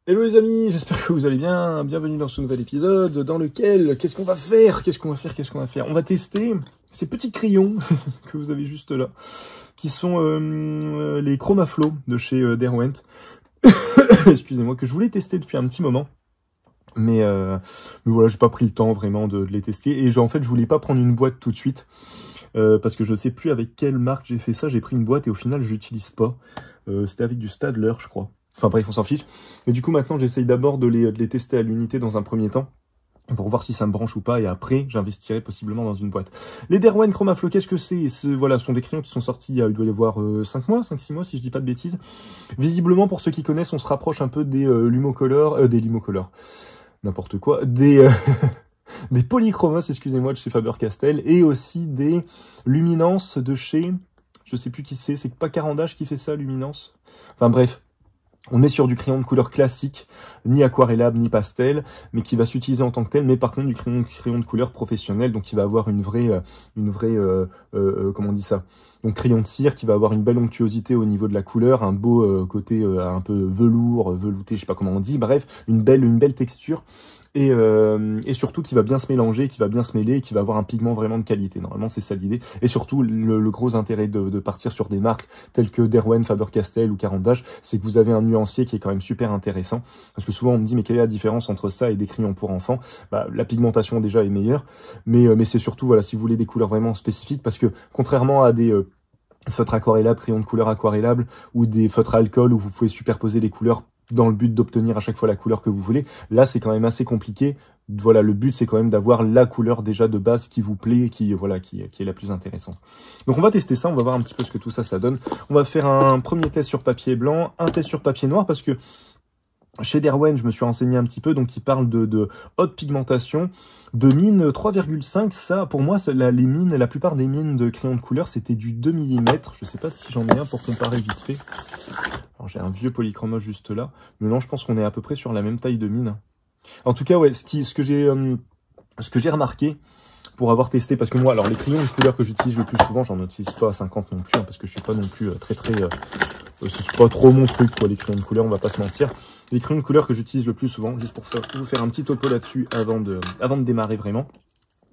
Hello les amis, j'espère que vous allez bien. Bienvenue dans ce nouvel épisode dans lequel, qu'est-ce qu'on va faire? On va tester ces petits crayons que vous avez juste là, qui sont les Chromaflow de chez Derwent. Excusez-moi, que je voulais tester depuis un petit moment. Mais voilà, j'ai pas pris le temps vraiment de les tester. Et en fait, je voulais pas prendre une boîte tout de suite. Parce que je sais plus avec quelle marque j'ai fait ça. J'ai pris une boîte et au final, je l'utilise pas. C'était avec du Stadler, je crois. Enfin bref, on s'en fiche. Et du coup, maintenant, j'essaye d'abord de les tester à l'unité dans un premier temps, pour voir si ça me branche ou pas, et après, j'investirai possiblement dans une boîte. Les Derwent Chromaflow, qu'est-ce que c'est? Voilà, ce sont des crayons qui sont sortis il doit y avoir 5-6 mois, si je dis pas de bêtises. Visiblement, pour ceux qui connaissent, on se rapproche un peu des Lumocolor, n'importe quoi, des Polychromos, excusez-moi, de chez Faber-Castell, et aussi des Luminance de chez, je sais plus qui c'est pas Carandache qui fait ça, Luminance. Enfin bref. On est sur du crayon de couleur classique, ni aquarellable, ni pastel, mais qui va s'utiliser en tant que tel, mais par contre du crayon de couleur professionnel, donc qui va avoir une vraie, comment on dit ça? Donc crayon de cire, qui va avoir une belle onctuosité au niveau de la couleur, un beau côté un peu velours, velouté, je sais pas comment on dit, bref, une belle texture. Et surtout qui va bien se mélanger, qui va bien se mêler, et qui va avoir un pigment vraiment de qualité. Normalement, c'est ça l'idée. Et surtout, le gros intérêt de partir sur des marques telles que Derwent, Faber-Castell ou Carandache, c'est que vous avez un nuancier qui est quand même super intéressant. Parce que souvent, on me dit, mais quelle est la différence entre ça et des crayons pour enfants? Bah, la pigmentation déjà est meilleure, mais c'est surtout, voilà, si vous voulez des couleurs vraiment spécifiques, parce que contrairement à des feutres aquarellables, crayons de couleur aquarellables, ou des feutres à alcool où vous pouvez superposer les couleurs dans le but d'obtenir à chaque fois la couleur que vous voulez. Là, c'est quand même assez compliqué. Voilà, le but, c'est quand même d'avoir la couleur déjà de base qui vous plaît, qui est la plus intéressante. Donc, on va tester ça. On va voir un petit peu ce que tout ça donne. On va faire un premier test sur papier blanc, un test sur papier noir, parce que chez Derwent, je me suis renseigné un petit peu, donc il parle de haute pigmentation, de mine 3,5, ça, pour moi, les mines, la plupart des mines de crayons de couleur, c'était du 2 mm. Je sais pas si j'en ai un pour comparer vite fait. Alors j'ai un vieux polychromos juste là, mais non, je pense qu'on est à peu près sur la même taille de mine. En tout cas, ouais, ce que j'ai remarqué pour avoir testé, parce que moi, alors les crayons de couleur que j'utilise le plus souvent, j'en utilise pas à 50 non plus, hein, parce que je suis pas non plus c'est pas trop mon truc, quoi, les crayons de couleur, on va pas se mentir. Les crayons de couleur que j'utilise le plus souvent, juste pour vous faire un petit topo là-dessus avant de démarrer vraiment,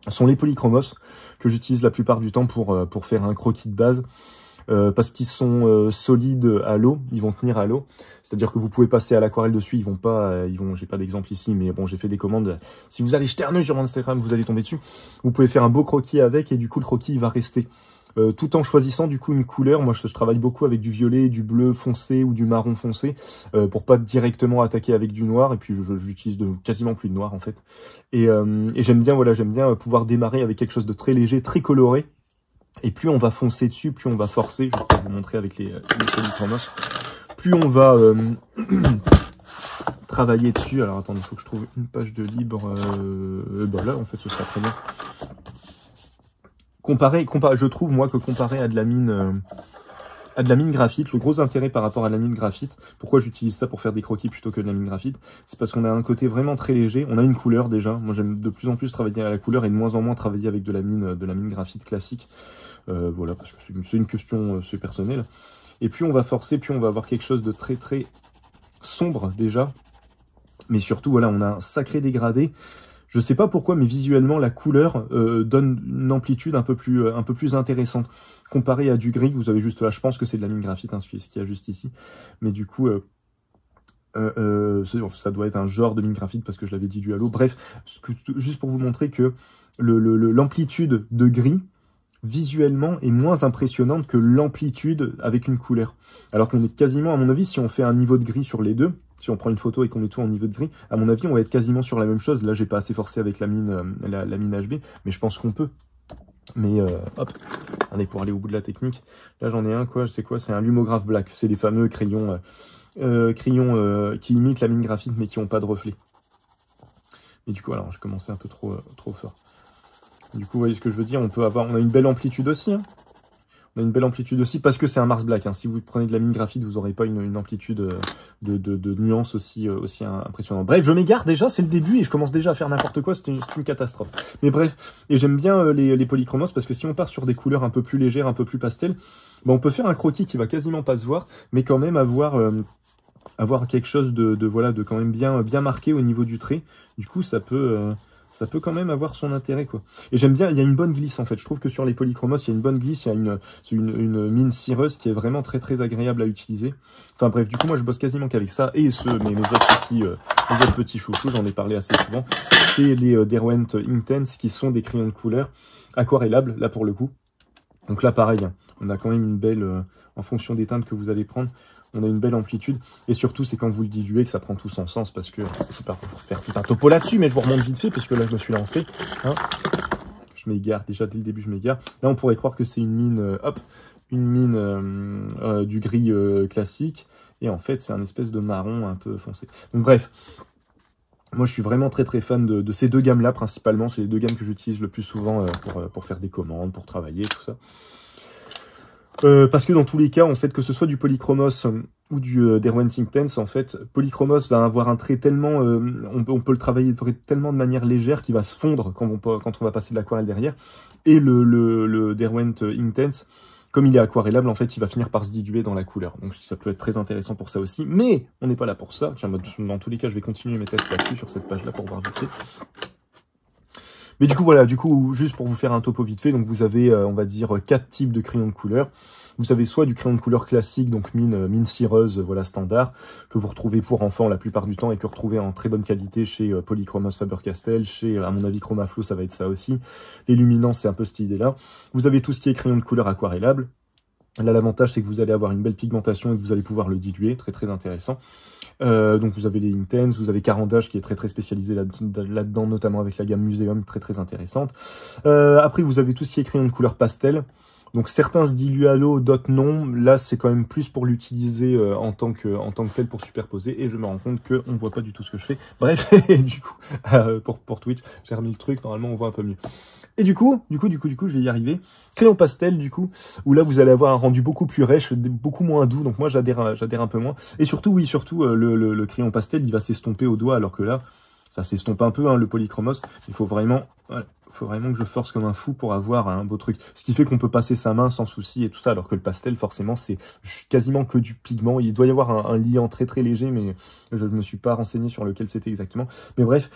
sont les polychromos, que j'utilise la plupart du temps pour faire un croquis de base. Parce qu'ils sont solides à l'eau, ils vont tenir à l'eau. C'est-à-dire que vous pouvez passer à l'aquarelle dessus, j'ai pas d'exemple ici, mais bon, j'ai fait des commandes. Si vous allez jeter un œil sur mon Instagram, vous allez tomber dessus. Vous pouvez faire un beau croquis avec, et du coup, le croquis, il va rester. Tout en choisissant du coup une couleur. Moi, je travaille beaucoup avec du violet, du bleu foncé ou du marron foncé, pour pas directement attaquer avec du noir. Et puis, j'utilise quasiment plus de noir en fait. Et j'aime bien, voilà, pouvoir démarrer avec quelque chose de très léger, très coloré. Et plus on va foncer dessus, plus on va forcer, juste pour vous montrer avec les polychromos, plus on va travailler dessus. Alors attendez, il faut que je trouve une page de libre. Bah là, en fait, ce sera très bien. Je trouve, moi, que comparé à de la mine graphite, le gros intérêt par rapport à la mine graphite, pourquoi j'utilise ça pour faire des croquis plutôt que de la mine graphite, c'est parce qu'on a un côté vraiment très léger, on a une couleur déjà. Moi, j'aime de plus en plus travailler à la couleur et de moins en moins travailler avec de la mine graphite classique. Voilà, parce que c'est une question, c'est personnel. Et plus on va forcer, plus on va avoir quelque chose de très très sombre déjà. Mais surtout, voilà, on a un sacré dégradé. Je sais pas pourquoi, mais visuellement, la couleur donne une amplitude un peu plus intéressante. Comparé à du gris, vous avez juste là, je pense que c'est de la mine graphite, hein, ce qu'il y a juste ici. Mais du coup, ça doit être un genre de mine graphite, parce que je l'avais dilué à l'eau. Bref, juste pour vous montrer que l'amplitude de gris, visuellement, est moins impressionnante que l'amplitude avec une couleur. Alors qu'on est quasiment, à mon avis, si on fait un niveau de gris sur les deux, si on prend une photo et qu'on met tout en niveau de gris, à mon avis, on va être quasiment sur la même chose. Là, j'ai pas assez forcé avec la mine HB, mais je pense qu'on peut. Mais hop, allez, pour aller au bout de la technique. Là, j'en ai un, quoi, c'est quoi? C'est un Lumograph Black. C'est les fameux crayons qui imitent la mine graphite, mais qui n'ont pas de reflet. Et du coup, alors, j'ai commencé un peu trop fort. Du coup, vous voyez ce que je veux dire, on a une belle amplitude aussi, hein. On a une belle amplitude aussi, parce que c'est un Mars Black, hein. Si vous prenez de la mine graphite, vous n'aurez pas une amplitude de nuances aussi impressionnante. Bref, je m'égare déjà, c'est le début, et je commence déjà à faire n'importe quoi, c'est une catastrophe. Mais bref, et j'aime bien les polychromos, parce que si on part sur des couleurs un peu plus légères, un peu plus pastel, bah on peut faire un croquis qui va quasiment pas se voir, mais quand même avoir avoir quelque chose voilà, de quand même bien marqué au niveau du trait. Du coup, ça peut quand même avoir son intérêt, quoi. Et j'aime bien, il y a une bonne glisse, en fait. Je trouve que sur les polychromos, il y a une bonne glisse, il y a une mine cireuse qui est vraiment très agréable à utiliser. Enfin bref, du coup, moi, je bosse quasiment qu'avec ça. Et mes autres petits chouchous, j'en ai parlé assez souvent, c'est les Derwent Intense, qui sont des crayons de couleur aquarellables, là, pour le coup. Donc là, pareil, hein, on a quand même une belle, en fonction des teintes que vous allez prendre, on a une belle amplitude. Et surtout, c'est quand vous le diluez que ça prend tout son sens, parce que je vais pas pour faire tout un topo là-dessus, mais je vous remonte vite fait, puisque là, je me suis lancé. Hein. Je m'égare, déjà dès le début, je m'égare. Là, on pourrait croire que c'est une mine, du gris classique, et en fait, c'est un espèce de marron un peu foncé. Donc bref. Moi, je suis vraiment très fan de ces deux gammes-là, principalement. C'est les deux gammes que j'utilise le plus souvent pour faire des commandes, pour travailler, tout ça. Parce que dans tous les cas, en fait, que ce soit du Polychromos ou du Derwent Intense, en fait, Polychromos va avoir un trait tellement... on peut le travailler tellement de manière légère qu'il va se fondre quand on va passer de l'aquarelle derrière. Et le Derwent Intense, comme il est aquarellable, en fait, il va finir par se diluer dans la couleur. Donc ça peut être très intéressant pour ça aussi. Mais on n'est pas là pour ça. Tiens, dans tous les cas, je vais continuer mes tests là-dessus, sur cette page-là, pour voir vite fait. Mais du coup, voilà, juste pour vous faire un topo vite fait, donc vous avez, on va dire, 4 types de crayons de couleur. Vous avez soit du crayon de couleur classique, donc mine cireuse, voilà, standard, que vous retrouvez pour enfants la plupart du temps et que vous retrouvez en très bonne qualité chez Polychromos Faber-Castell, chez, à mon avis, Chromaflow, ça va être ça aussi. Les luminances, c'est un peu cette idée-là. Vous avez tout ce qui est crayon de couleur aquarellable. Là, l'avantage, c'est que vous allez avoir une belle pigmentation et que vous allez pouvoir le diluer, très intéressant. Donc vous avez les Intense, vous avez Carandache qui est très spécialisé là-dedans, notamment avec la gamme Muséum, très intéressante. Après, vous avez tout ce qui est crayon de couleur pastel. Donc certains se diluent à l'eau, d'autres non. Là, c'est quand même plus pour l'utiliser en tant que tel pour superposer. Et je me rends compte qu'on ne voit pas du tout ce que je fais. Bref, du coup, pour Twitch, j'ai remis le truc. Normalement, on voit un peu mieux. Et du coup, je vais y arriver. Crayon pastel, du coup, où là, vous allez avoir un rendu beaucoup plus rêche, beaucoup moins doux. Donc moi, j'adhère un peu moins. Et surtout, le crayon pastel, il va s'estomper au doigt, alors que là, ça s'estompe un peu, hein, le polychromos. Il faut vraiment que je force comme un fou pour avoir un beau truc. Ce qui fait qu'on peut passer sa main sans souci et tout ça, alors que le pastel, forcément, c'est quasiment que du pigment. Il doit y avoir un liant très léger, mais je ne me suis pas renseigné sur lequel c'était exactement. Mais bref...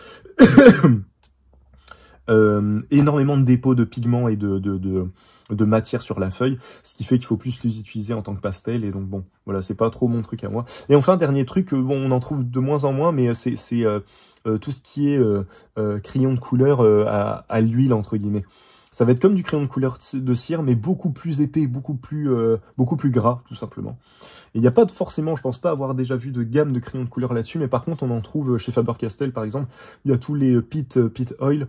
énormément de dépôts de pigments et de matière sur la feuille, ce qui fait qu'il faut plus les utiliser en tant que pastel, et donc bon, voilà, c'est pas trop mon truc à moi. Et enfin, dernier truc, bon, on en trouve de moins en moins, mais c'est tout ce qui est crayon de couleur à l'huile, entre guillemets. Ça va être comme du crayon de couleur de cire, mais beaucoup plus épais, beaucoup plus gras, tout simplement. Et il n'y a pas forcément, je pense pas avoir déjà vu de gamme de crayons de couleur là-dessus, mais par contre, on en trouve chez Faber-Castell, par exemple. Il y a tous les Pit Oil,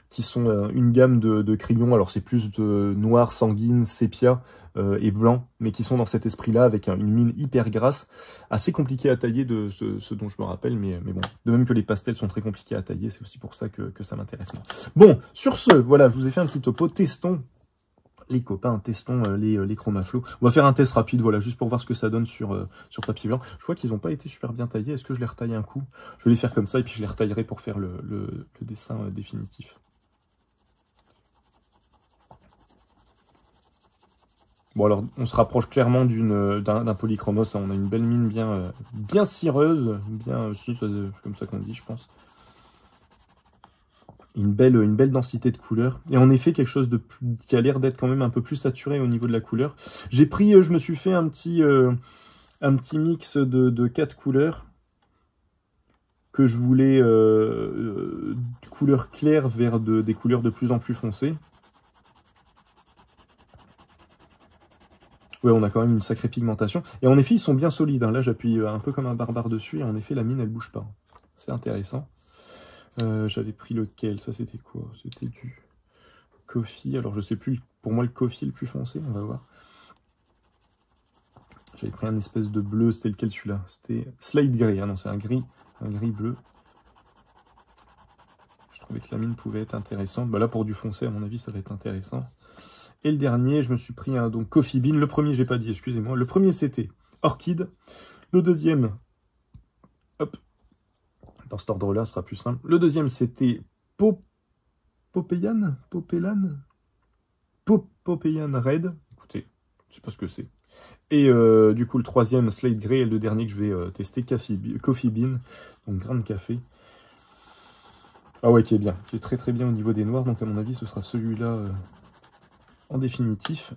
qui sont une gamme de crayons, alors c'est plus de noir, sanguine, sépia et blanc, mais qui sont dans cet esprit-là, avec une mine hyper grasse, assez compliqué à tailler de ce dont je me rappelle, mais bon, de même que les pastels sont très compliqués à tailler, c'est aussi pour ça que ça m'intéresse moins. Bon, sur ce, voilà, je vous ai fait un petit topo, testons les copains, testons les Chromaflow. On va faire un test rapide, voilà, juste pour voir ce que ça donne sur papier blanc. Je vois qu'ils n'ont pas été super bien taillés, est-ce que je les retaille un coup? Je vais les faire comme ça, et puis je les retaillerai pour faire le dessin définitif. Bon, alors, on se rapproche clairement d'un polychromos. Hein. On a une belle mine bien cireuse. C'est comme ça qu'on dit, je pense. Une belle densité de couleurs. Et en effet, quelque chose qui a l'air d'être quand même un peu plus saturé au niveau de la couleur. Je me suis fait un petit mix de 4 couleurs que je voulais couleurs claires vers des couleurs de plus en plus foncées. Ouais, on a quand même une sacrée pigmentation. Et en effet, ils sont bien solides. Hein. Là, j'appuie un peu comme un barbare dessus. Et en effet, la mine, elle bouge pas. C'est intéressant. J'avais pris lequel? Ça, c'était quoi? C'était du coffee. Alors, je sais plus. Pour moi, le coffee est le plus foncé. On va voir. J'avais pris un espèce de bleu. C'était lequel, celui-là? C'était slate gris. Ah non, c'est un gris bleu. Je trouvais que la mine pouvait être intéressante. Bah là, pour du foncé, à mon avis, ça va être intéressant. Et le dernier, je me suis pris un Coffee Bean. Le premier, j'ai pas dit, excusez-moi. Le premier, c'était Orchid. Le deuxième, hop, dans cet ordre-là, ce sera plus simple. Le deuxième, c'était Popéyan Red. Écoutez, je sais pas ce que c'est. Et du coup, le troisième, Slate Grey, et le dernier que je vais tester, Coffee Bean, donc grain de café. Ah ouais, qui est bien, qui est très très bien au niveau des noirs, donc à mon avis, ce sera celui-là en définitif.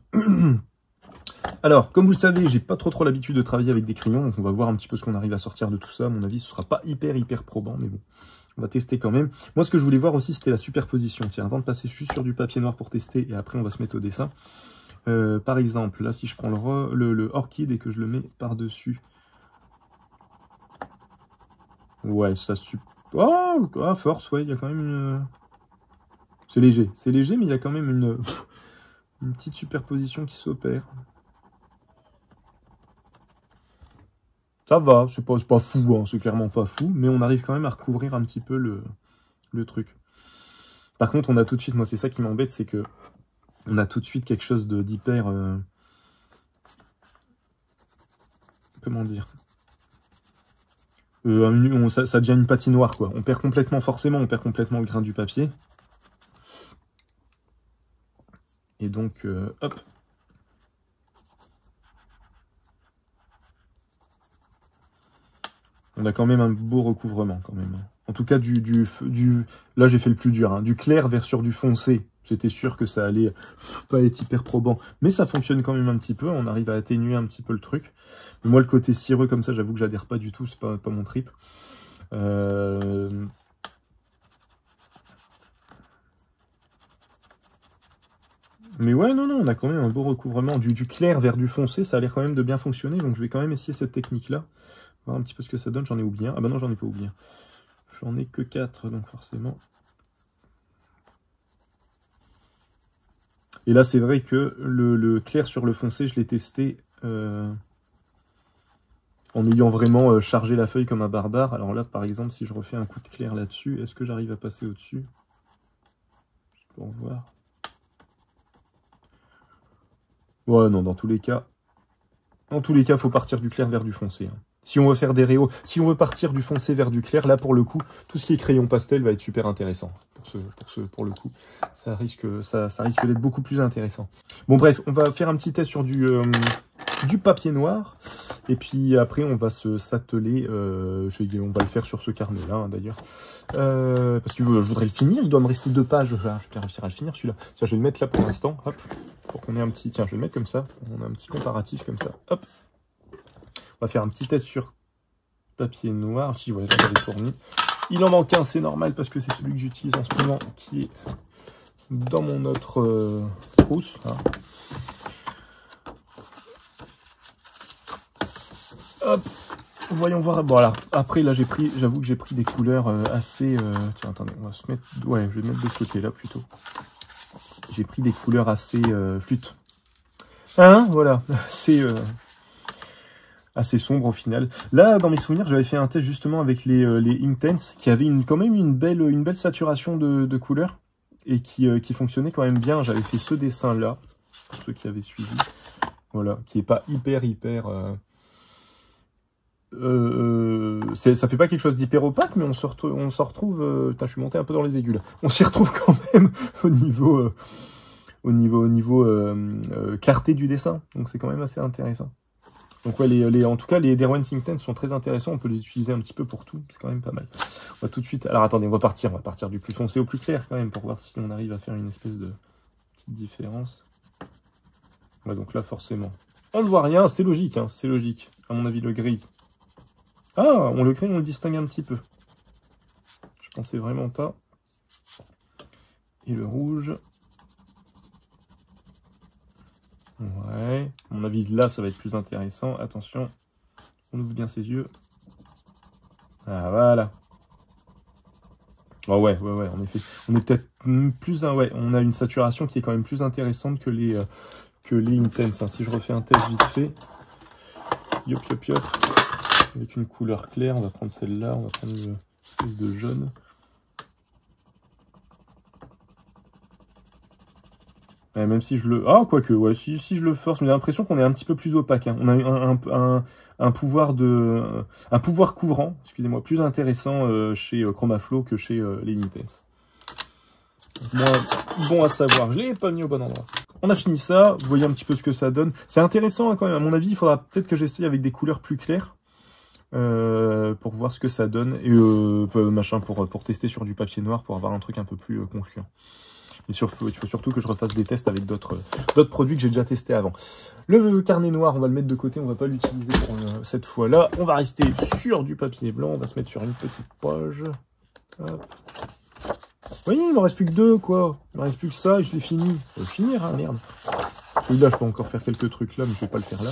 Alors, comme vous le savez, j'ai pas trop l'habitude de travailler avec des crayons, donc on va voir un petit peu ce qu'on arrive à sortir de tout ça. À mon avis, ce sera pas hyper probant, mais bon, on va tester quand même. Moi, ce que je voulais voir aussi, c'était la superposition. Tiens, avant de passer juste sur du papier noir pour tester, et après on va se mettre au dessin. Par exemple, là, si je prends le orchid et que je le mets par-dessus. Ouais, ça oh, force, ouais, il y a quand même une... C'est léger, mais il y a quand même une petite superposition qui s'opère. Ça va, c'est pas fou, hein, c'est clairement pas fou, mais on arrive quand même à recouvrir un petit peu le truc. Par contre, on a tout de suite, moi c'est ça qui m'embête, c'est que on a tout de suite quelque chose d'hyper... comment dire, ça devient une patinoire, quoi. On perd complètement, forcément, on perd complètement le grain du papier. Et donc, hop. On a quand même un beau recouvrement, quand même. En tout cas, là, j'ai fait le plus dur, hein. Du clair sur du foncé. C'était sûr que ça allait pas être hyper probant. Mais ça fonctionne quand même un petit peu. On arrive à atténuer un petit peu le truc. Mais moi, le côté cireux comme ça, j'avoue que j'adhère pas du tout. C'est pas mon trip. Mais ouais, non, on a quand même un beau recouvrement. Du clair vers du foncé, ça a l'air quand même de bien fonctionner. Donc, je vais quand même essayer cette technique-là. Voir un petit peu ce que ça donne. J'en ai oublié un. Ah bah non, j'en ai pas oublié un. J'en ai que 4, donc forcément. Et là, c'est vrai que le clair sur le foncé, je l'ai testé en ayant vraiment chargé la feuille comme un barbare. Alors là, par exemple, si je refais un coup de clair là-dessus, est-ce que j'arrive à passer au-dessus? Pour voir. Ouais, non, dans tous les cas, il faut partir du clair vers du foncé. Hein. Si on veut faire des réaux, si on veut partir du foncé vers du clair, là, pour le coup, tout ce qui est crayon pastel va être super intéressant. Pour le coup, ça risque d'être beaucoup plus intéressant. Bon, bref, on va faire un petit test sur du papier noir. Et puis après, on va s'atteler. On va le faire sur ce carnet-là, hein, d'ailleurs. Parce que je voudrais le finir. Il doit me rester 2 pages. Je vais bien réussir à le finir, celui-là. Tiens, je vais le mettre là pour l'instant. Hop. Pour qu'on ait un petit... Tiens, je vais le mettre comme ça. On a un petit comparatif comme ça. Hop. On va faire un petit test sur papier noir. Si, voilà, j'avais tourné. Il en manque un, c'est normal, parce que c'est celui que j'utilise en ce moment, qui est dans mon autre trousse. Hein. Hop. Voyons voir. Voilà. Après, là, j'avoue que j'ai pris des couleurs assez... Tiens, attendez, on va se mettre... Ouais, je vais mettre de ce côté-là, plutôt. J'ai pris des couleurs assez flûte. Hein, voilà. C'est... assez sombre au final. Là, dans mes souvenirs, j'avais fait un test justement avec les Inktense, qui avaient quand même une belle saturation de couleurs, et qui fonctionnait quand même bien. J'avais fait ce dessin-là, pour ceux qui avaient suivi. Voilà, qui est pas hyper... ça fait pas quelque chose d'hyper opaque, mais on se retrouve... putain, je suis monté un peu dans les aigus, là. On s'y retrouve quand même au niveau clarté du dessin. Donc c'est quand même assez intéressant. Donc ouais, en tout cas, les Derwent Inktense sont très intéressants. On peut les utiliser un petit peu pour tout. C'est quand même pas mal. On va tout de suite... Alors attendez, on va partir du plus foncé au plus clair quand même, pour voir si on arrive à faire une espèce de petite différence. Ouais, donc là, forcément... On ne voit rien, c'est logique, hein, c'est logique. À mon avis, le gris... Ah, on le distingue un petit peu. Je pensais vraiment pas. Et le rouge... Ouais, à mon avis, là, ça va être plus intéressant. Attention, on ouvre bien ses yeux. Ah, voilà. Oh ouais, en effet. On est peut-être plus... ouais, on a une saturation qui est quand même plus intéressante que les Inktense. Hein. Si je refais un test vite fait. Yop. Avec une couleur claire, on va prendre celle-là. On va prendre une espèce de jaune. Ouais, même si je le... Ah, quoique, ouais, si je le force, mais j'ai l'impression qu'on est un petit peu plus opaque. Hein. On a un pouvoir couvrant, excusez-moi, plus intéressant chez Chromaflow que chez les Inktense. Moi, bon à savoir, je l'ai pas mis au bon endroit. On a fini ça, vous voyez un petit peu ce que ça donne. C'est intéressant hein, quand même, à mon avis, il faudra peut-être que j'essaye avec des couleurs plus claires. Pour voir ce que ça donne. Et machin pour tester sur du papier noir, pour avoir un truc un peu plus concluant. Et il faut surtout que je refasse des tests avec d'autres produits que j'ai déjà testés avant. Le carnet noir, on va le mettre de côté, on va pas l'utiliser pour cette fois-là. On va rester sur du papier blanc, on va se mettre sur une petite page. Hop. Vous voyez, il m'en reste plus que 2, quoi. Il me reste plus que ça et je l'ai fini. Je vais le finir, hein, merde. Celui-là, je peux encore faire quelques trucs là, mais je vais pas le faire là.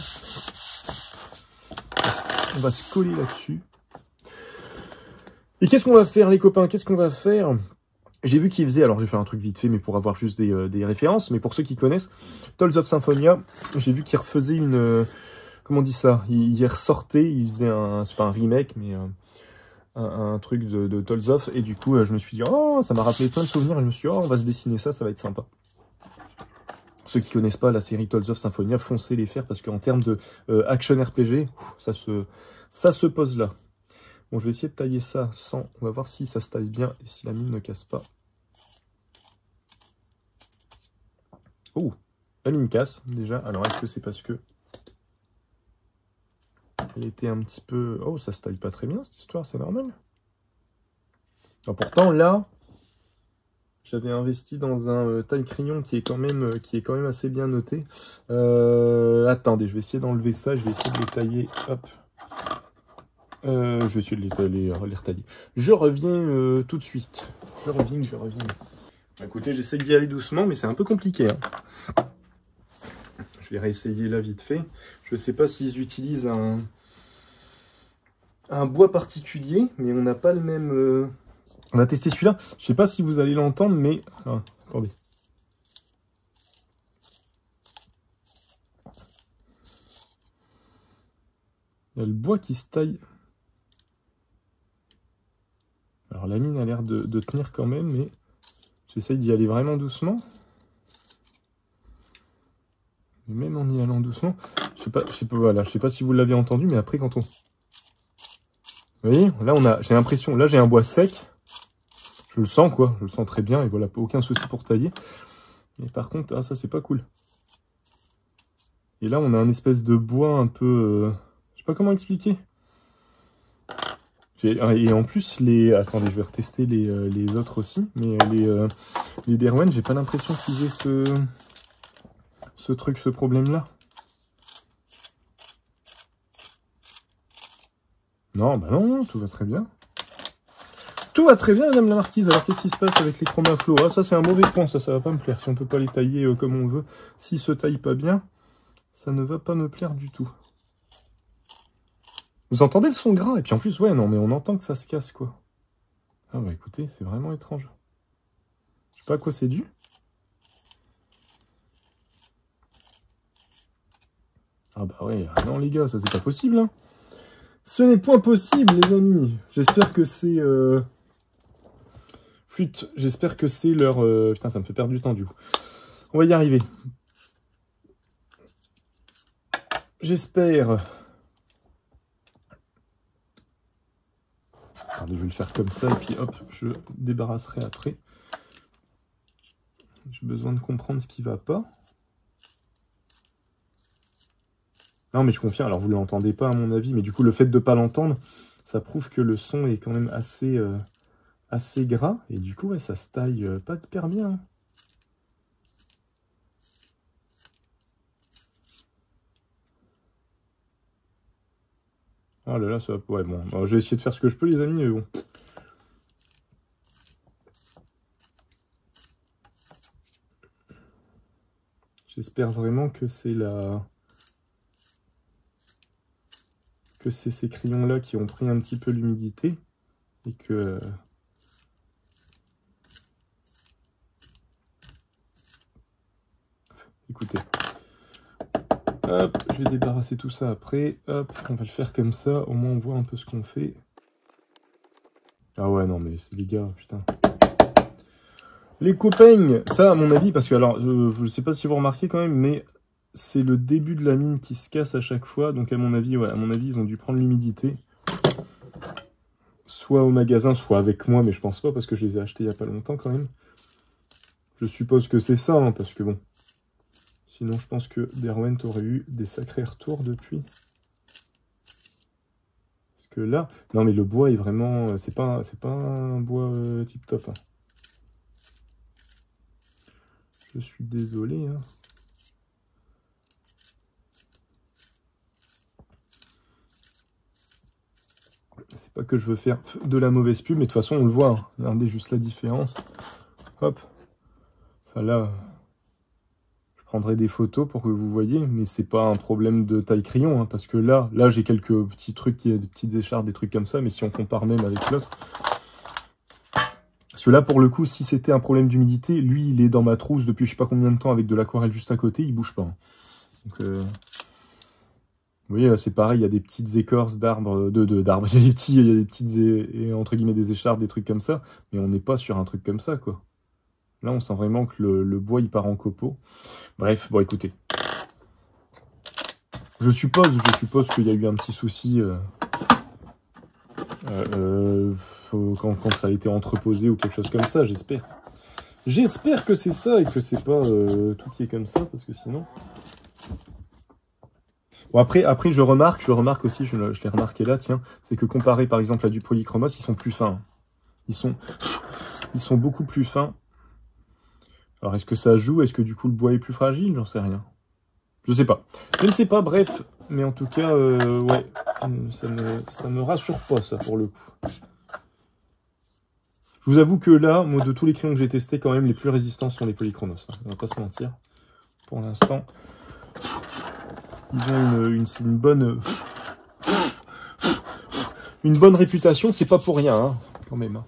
On va se coller là-dessus. Et qu'est-ce qu'on va faire, les copains? Qu'est-ce qu'on va faire? J'ai vu qu'il faisait, alors j'ai fait un truc vite fait, mais pour avoir juste des références, mais pour ceux qui connaissent, Tales of Symphonia, j'ai vu qu'il refaisait une... comment on dit ça? Il ressortait, il faisait un... c'est pas un remake, mais un truc de Tales of, et du coup, je me suis dit, oh, ça m'a rappelé plein de souvenirs, et je me suis dit, oh, on va se dessiner ça, ça va être sympa. Ceux qui connaissent pas la série Tales of Symphonia, foncez les faire, parce qu'en termes de action RPG, ça se pose là. Bon, je vais essayer de tailler ça sans... On va voir si ça se taille bien et si la mine ne casse pas. Oh, la mine casse, déjà. Alors, est-ce que c'est parce que... elle était un petit peu... Oh, ça se taille pas très bien, cette histoire, c'est normal. Alors, pourtant, là, j'avais investi dans un taille-crayon qui est quand même assez bien noté. Attendez, je vais essayer d'enlever ça, je vais essayer de les tailler. Hop. Je vais essayer de les retailler. Je reviens tout de suite. Je reviens. Écoutez, j'essaie d'y aller doucement, mais c'est un peu compliqué. Hein. Je vais réessayer là vite fait. Je ne sais pas s'ils utilisent un bois particulier, mais on n'a pas le même... On va tester celui-là. Je ne sais pas si vous allez l'entendre, mais... Ah, attendez. Il y a le bois qui se taille... Alors la mine a l'air de tenir quand même, mais j'essaye d'y aller vraiment doucement. Mais même en y allant doucement, je sais pas si vous l'avez entendu, mais après quand on... Vous voyez, là j'ai l'impression, là j'ai un bois sec. Je le sens quoi, je le sens très bien et voilà, aucun souci pour tailler. Mais par contre, ah, ça c'est pas cool. Et là on a un espèce de bois un peu... je sais pas comment expliquer. Et en plus, attendez, je vais retester les autres aussi, mais les Derwent, j'ai pas l'impression qu'ils aient ce problème-là. Non, bah non, tout va très bien. Tout va très bien, madame la marquise. Alors, qu'est-ce qui se passe avec les chromaflots? Ah, ça, c'est un mauvais temps, ça va pas me plaire. Si on peut pas les tailler comme on veut, s'ils se taillent pas bien, ça ne va pas me plaire du tout. Vous entendez le son gras? Et puis en plus, ouais, non, mais on entend que ça se casse, quoi. Ah bah écoutez, c'est vraiment étrange. Je sais pas à quoi c'est dû. Ah bah ouais, non les gars, ça c'est pas possible, hein. Ce n'est point possible, les amis. J'espère que c'est... Flûte, j'espère que c'est leur... Putain, ça me fait perdre du temps, du coup. On va y arriver. J'espère... Attendez, je vais le faire comme ça, et puis hop, je débarrasserai après. J'ai besoin de comprendre ce qui va pas. Non, mais je confirme, alors vous ne l'entendez pas à mon avis, mais du coup, le fait de ne pas l'entendre, ça prouve que le son est quand même assez gras, et du coup, ouais, ça se taille pas hyper bien. Oh là là, ça va... Ouais, bon, alors, je vais essayer de faire ce que je peux, les amis, mais bon. J'espère vraiment que c'est que c'est ces crayons-là qui ont pris un petit peu l'humidité, et que... Écoutez. Hop, je vais débarrasser tout ça après. Hop, on va le faire comme ça. Au moins, on voit un peu ce qu'on fait. Ah ouais, non, mais c'est les gars, putain. Les copains, ça, à mon avis, parce que, alors, je sais pas si vous remarquez quand même, mais c'est le début de la mine qui se casse à chaque fois. Donc, à mon avis, ouais, ils ont dû prendre l'humidité. Soit au magasin, soit avec moi, mais je pense pas, parce que je les ai achetés il y a pas longtemps quand même. Je suppose que c'est ça, hein, parce que bon... Sinon, je pense que Derwent aurait eu des sacrés retours depuis. Parce que là... Non, mais le bois est vraiment... C'est pas un bois tip-top. Hein. Je suis désolé. Hein. C'est pas que je veux faire de la mauvaise pub, mais de toute façon, on le voit. Hein. Regardez juste la différence. Hop. Enfin là... Je prendrai des photos pour que vous voyez, mais c'est pas un problème de taille crayon, hein, parce que là j'ai quelques petits trucs, il y a des petites écharpes, des trucs comme ça, mais si on compare même avec l'autre... Parce que là, pour le coup, si c'était un problème d'humidité, lui, il est dans ma trousse depuis je sais pas combien de temps avec de l'aquarelle juste à côté, il bouge pas. Hein. Donc, vous voyez, là, c'est pareil, il y a des petites écorces d'arbres, d'arbres, il y a des petites, entre guillemets, des écharpes, des trucs comme ça, mais on n'est pas sur un truc comme ça, quoi. Là, on sent vraiment que le bois, il part en copeaux. Bref, bon, écoutez. Je suppose qu'il y a eu un petit souci quand ça a été entreposé ou quelque chose comme ça, j'espère. J'espère que c'est ça et que c'est pas tout qui est comme ça, parce que sinon... Bon, après je remarque aussi, je l'ai remarqué là, tiens, c'est que comparé par exemple à du polychromos, ils sont plus fins. Ils sont beaucoup plus fins. Alors, est-ce que ça joue? Est-ce que du coup le bois est plus fragile? J'en sais rien. Je sais pas. Je ne sais pas, bref. Mais en tout cas, ouais. Ça me rassure pas, ça, pour le coup. Je vous avoue que là, moi, de tous les crayons que j'ai testés, quand même, les plus résistants sont les polychromos. Hein. On va pas se mentir. Pour l'instant, ils ont une bonne réputation. C'est pas pour rien, hein, quand même. Hein.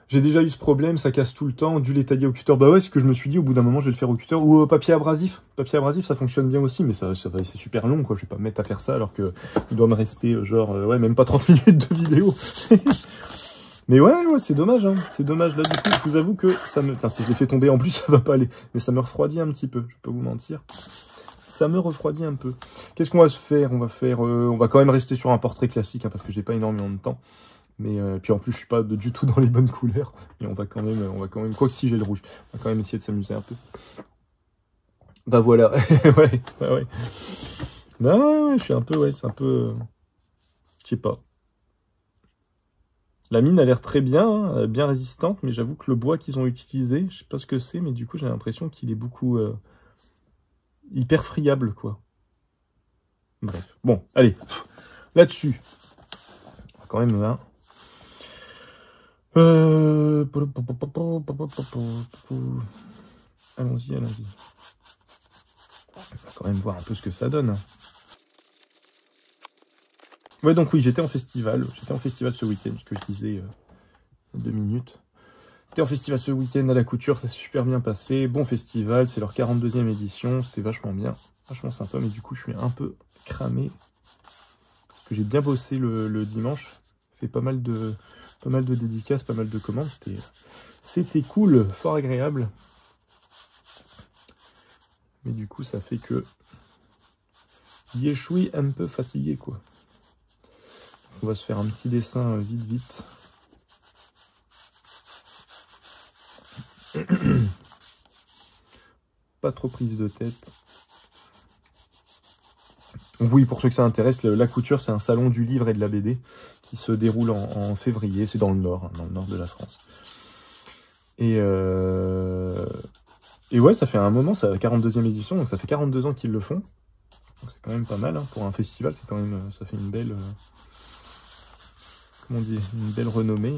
J'ai déjà eu ce problème, ça casse tout le temps, dû les tailler au cutter. Bah ouais, c'est ce que je me suis dit, au bout d'un moment, je vais le faire au cutter. Ou au papier abrasif. Papier abrasif, ça fonctionne bien aussi, mais c'est super long, quoi. Je vais pas me mettre à faire ça alors que il doit me rester, ouais, même pas 30 minutes de vidéo. Mais ouais, c'est dommage, hein. C'est dommage, là, du coup, je vous avoue que ça me... Putain, si je l'ai fait tomber, en plus, ça va pas aller. Mais ça me refroidit un petit peu, je peux vous mentir. Ça me refroidit un peu. Qu'est-ce qu'on va se faire? On va quand même rester sur un portrait classique, hein, parce que j'ai pas énormément de temps. Mais puis en plus, je suis pas du tout dans les bonnes couleurs. Mais on va quand même, quoi que si j'ai le rouge, on va quand même essayer de s'amuser un peu. Bah voilà, ouais. Non, ouais, je suis un peu, c'est un peu, je sais pas. La mine a l'air très bien, hein, bien résistante, mais j'avoue que le bois qu'ils ont utilisé, je sais pas ce que c'est, mais du coup j'ai l'impression qu'il est beaucoup hyper friable, quoi. Bref, bon, allez, là-dessus, on va quand même là. Allons-y. On va quand même voir un peu ce que ça donne. Ouais, donc oui, j'étais en festival. Ce week-end, ce que je disais 2 minutes. J'étais en festival ce week-end à la couture, ça s'est super bien passé. Bon festival, c'est leur 42e édition, c'était vachement bien. Vachement sympa, mais du coup, je suis un peu cramé. Parce que j'ai bien bossé le dimanche. Fait pas mal de dédicaces, pas mal de commandes. C'était cool, fort agréable. Mais du coup, ça fait que je suis un peu fatigué, quoi. On va se faire un petit dessin vite. Pas trop prise de tête. Oui, pour ceux que ça intéresse, la couture, c'est un salon du livre et de la BD qui se déroule en février. C'est dans le nord de la France. Et ouais, ça fait un moment, c'est la 42e édition, donc ça fait 42 ans qu'ils le font. Donc c'est quand même pas mal, hein. Pour un festival, c'est quand même, ça fait une belle, comment on dit, une belle renommée,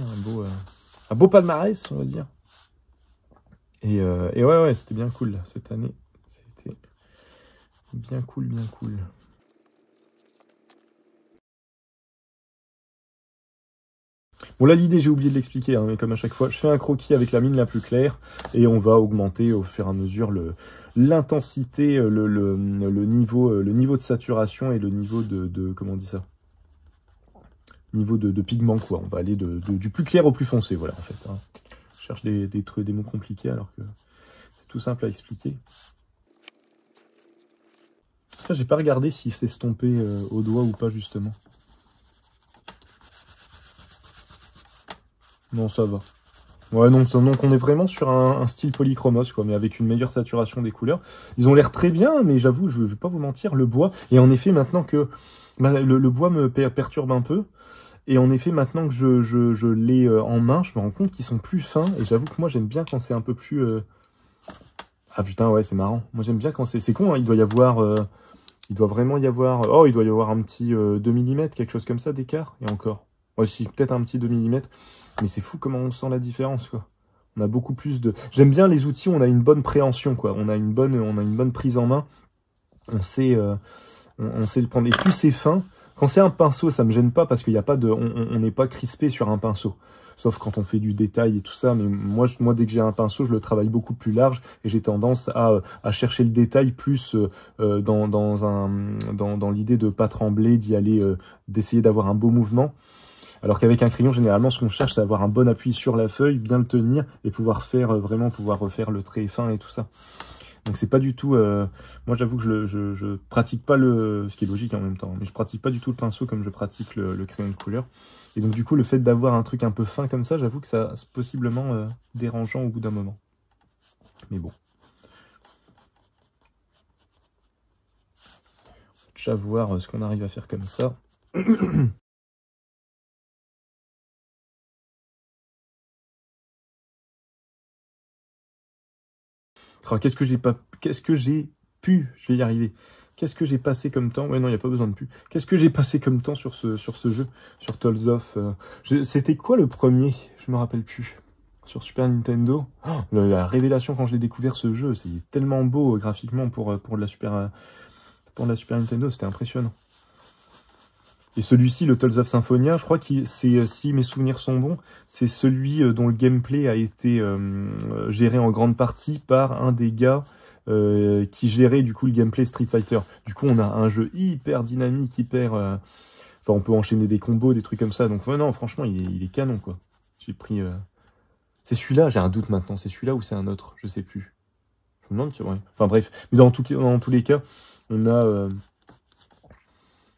un beau palmarès, on va dire. Et ouais, c'était bien cool, là, cette année. C'était bien cool. Bon, là, l'idée, j'ai oublié de l'expliquer, hein, mais comme à chaque fois, je fais un croquis avec la mine la plus claire, et on va augmenter au fur et à mesure l'intensité, le niveau de saturation et le niveau de comment on dit ça? Niveau de pigment, quoi. On va aller du plus clair au plus foncé, voilà, en fait. Hein. Je cherche des mots compliqués, alors que c'est tout simple à expliquer. Ça, j'ai pas regardé s'il s'est estompé au doigt ou pas, justement. Non, ça va. Ouais, donc on est vraiment sur un style polychromos, quoi, mais avec une meilleure saturation des couleurs. Ils ont l'air très bien, mais j'avoue, je vais pas vous mentir, le bois, et en effet, maintenant que bah, le bois me perturbe un peu, et en effet, maintenant que je l'ai en main, je me rends compte qu'ils sont plus fins, et j'avoue que moi, j'aime bien quand c'est un peu plus... Ah putain, ouais, c'est marrant. Moi, j'aime bien quand c'est... C'est con, hein, il doit y avoir... il doit vraiment y avoir... Oh, il doit y avoir un petit 2 mm, quelque chose comme ça d'écart, et encore. Ouais, si, peut-être un petit 2 mm, mais c'est fou comment on sent la différence, quoi. On a beaucoup plus de... J'aime bien les outils où on a une bonne préhension, quoi. On a une bonne prise en main. On sait, on sait le prendre. Et plus c'est fin, quand c'est un pinceau, ça me gêne pas parce qu'il y a pas de... On n'est pas crispé sur un pinceau. Sauf quand on fait du détail et tout ça. Mais moi dès que j'ai un pinceau, je le travaille beaucoup plus large et j'ai tendance à chercher le détail plus dans l'idée de pas trembler, d'y aller, d'essayer d'avoir un beau mouvement. Alors qu'avec un crayon, généralement, ce qu'on cherche, c'est avoir un bon appui sur la feuille, bien le tenir et pouvoir faire vraiment pouvoir refaire le trait fin et tout ça. Donc c'est pas du tout. Moi, j'avoue que je pratique pas ce qui est logique en même temps, mais je pratique pas du tout le pinceau comme je pratique le crayon de couleur. Et donc du coup, le fait d'avoir un truc un peu fin comme ça, j'avoue que ça c'est possiblement dérangeant au bout d'un moment. Mais bon, déjà voir ce qu'on arrive à faire comme ça. Oh, qu'est-ce que j'ai pu, je vais y arriver. Qu'est-ce que j'ai passé comme temps? Ouais, non, il n'y a pas besoin de pu. Qu'est-ce que j'ai passé comme temps sur ce jeu, sur Tales of C'était quoi le premier? Je me rappelle plus. Sur Super Nintendo. Oh, la révélation quand je l'ai découvert ce jeu, c'est tellement beau graphiquement pour la Super Nintendo, c'était impressionnant. Et celui-ci, le Tales of Symphonia, je crois que c'est, si mes souvenirs sont bons, c'est celui dont le gameplay a été géré en grande partie par un des gars qui gérait du coup le gameplay Street Fighter. Du coup, on a un jeu hyper dynamique, hyper... Enfin, on peut enchaîner des combos, des trucs comme ça. Donc, ouais, non, franchement, il est canon, quoi. J'ai pris... C'est celui-là, j'ai un doute maintenant. C'est celui-là ou c'est un autre? Je sais plus. Je me demande, ouais. Enfin, bref. Mais dans tous les cas, on a...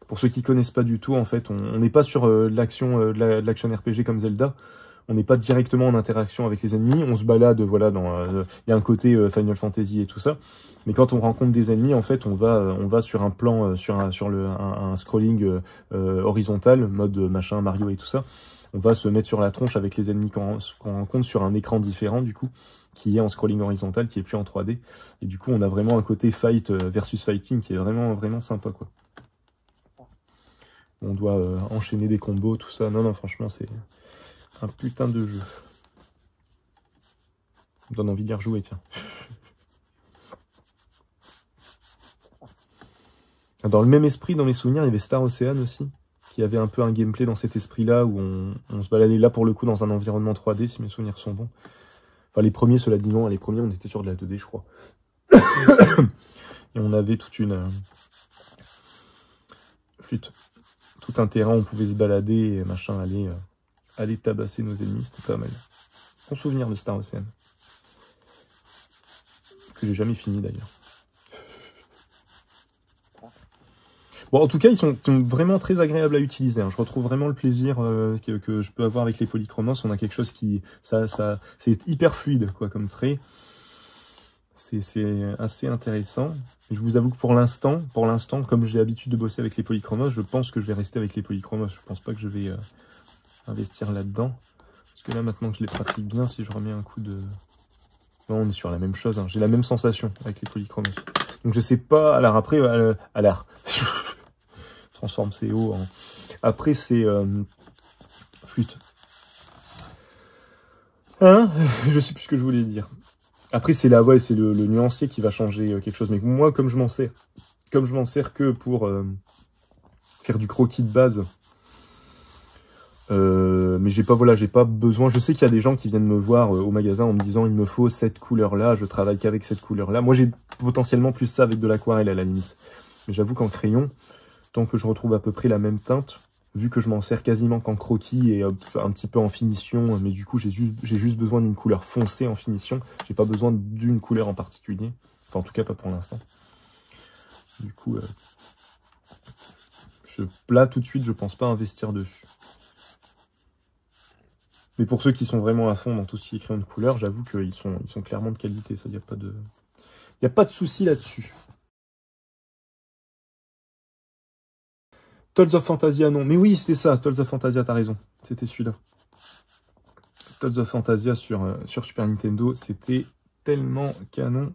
Pour ceux qui connaissent pas du tout, en fait, on n'est pas sur de l'action RPG comme Zelda. On n'est pas directement en interaction avec les ennemis. On se balade, voilà, il y a un côté Final Fantasy et tout ça. Mais quand on rencontre des ennemis, en fait, on va sur un plan, un scrolling horizontal, mode machin, Mario et tout ça. On va se mettre sur la tronche avec les ennemis qu'on rencontre sur un écran différent, du coup, qui est en scrolling horizontal, qui est plus en 3D. Et du coup, on a vraiment un côté fight versus fighting qui est vraiment, vraiment sympa, quoi. On doit enchaîner des combos, tout ça. Non, non, franchement, c'est un putain de jeu. Ça me donne envie d'y rejouer, tiens. Dans le même esprit, dans mes souvenirs, il y avait Star Ocean aussi, qui avait un peu un gameplay dans cet esprit-là, où on se baladait là, pour le coup, dans un environnement 3D, si mes souvenirs sont bons. Enfin, les premiers, cela dit non, les premiers, on était sur de la 2D, je crois. Et on avait toute une... flûte. Tout un terrain, on pouvait se balader, et machin, aller tabasser nos ennemis, c'était pas mal. Bon souvenir de Star Ocean. Que j'ai jamais fini, d'ailleurs. Bon, en tout cas, ils sont vraiment très agréables à utiliser. Hein. Je retrouve vraiment le plaisir que je peux avoir avec les polychromos. On a quelque chose qui... c'est hyper fluide, quoi, comme trait. C'est assez intéressant. Et je vous avoue que pour l'instant, comme j'ai l'habitude de bosser avec les polychromos, je pense que je vais rester avec les polychromos. Je pense pas que je vais investir là-dedans. Parce que là, maintenant que je les pratique bien, si je remets un coup de... Non, on est sur la même chose. Hein. J'ai la même sensation avec les polychromos. Donc je sais pas... Alors après, transforme CO en... Après, c'est flûte. Hein? Je sais plus ce que je voulais dire. Après, c'est c'est le nuancier qui va changer quelque chose. Mais moi, comme je m'en sers que pour faire du croquis de base, mais j'ai pas besoin. Je sais qu'il y a des gens qui viennent me voir au magasin en me disant il me faut cette couleur-là, je travaille qu'avec cette couleur-là. Moi, j'ai potentiellement plus ça avec de l'aquarelle à la limite. Mais j'avoue qu'en crayon, tant que je retrouve à peu près la même teinte, vu que je m'en sers quasiment qu'en croquis et un petit peu en finition, mais du coup j'ai juste besoin d'une couleur foncée en finition, j'ai pas besoin d'une couleur en particulier, enfin en tout cas pas pour l'instant. Du coup, là tout de suite je pense pas investir dessus. Mais pour ceux qui sont vraiment à fond dans tout ce qui est crayon de couleur, j'avoue qu'ils sont clairement de qualité, ça, il n'y a pas de souci là-dessus. Tales of Fantasia, non. Mais oui, c'était ça, Tales of Fantasia, t'as raison. C'était celui-là. Tales of Fantasia sur Super Nintendo, c'était tellement canon.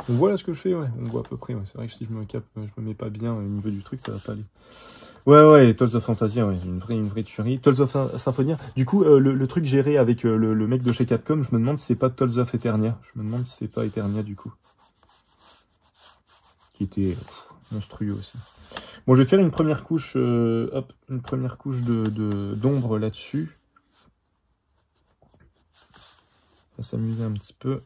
On voit là ce que je fais, ouais. On voit à peu près, ouais. C'est vrai que si je me mets pas bien au niveau du truc, ça va pas aller. Ouais, Tales of Fantasia, ouais, une vraie tuerie. Tales of Symphonia. Du coup, le truc géré avec le mec de chez Capcom, je me demande si c'est pas Tales of Eternia. Je me demande si c'est pas Eternia, du coup. Qui était monstrueux aussi. Bon, je vais faire une première couche, une première couche d'ombre là-dessus. On va s'amuser un petit peu.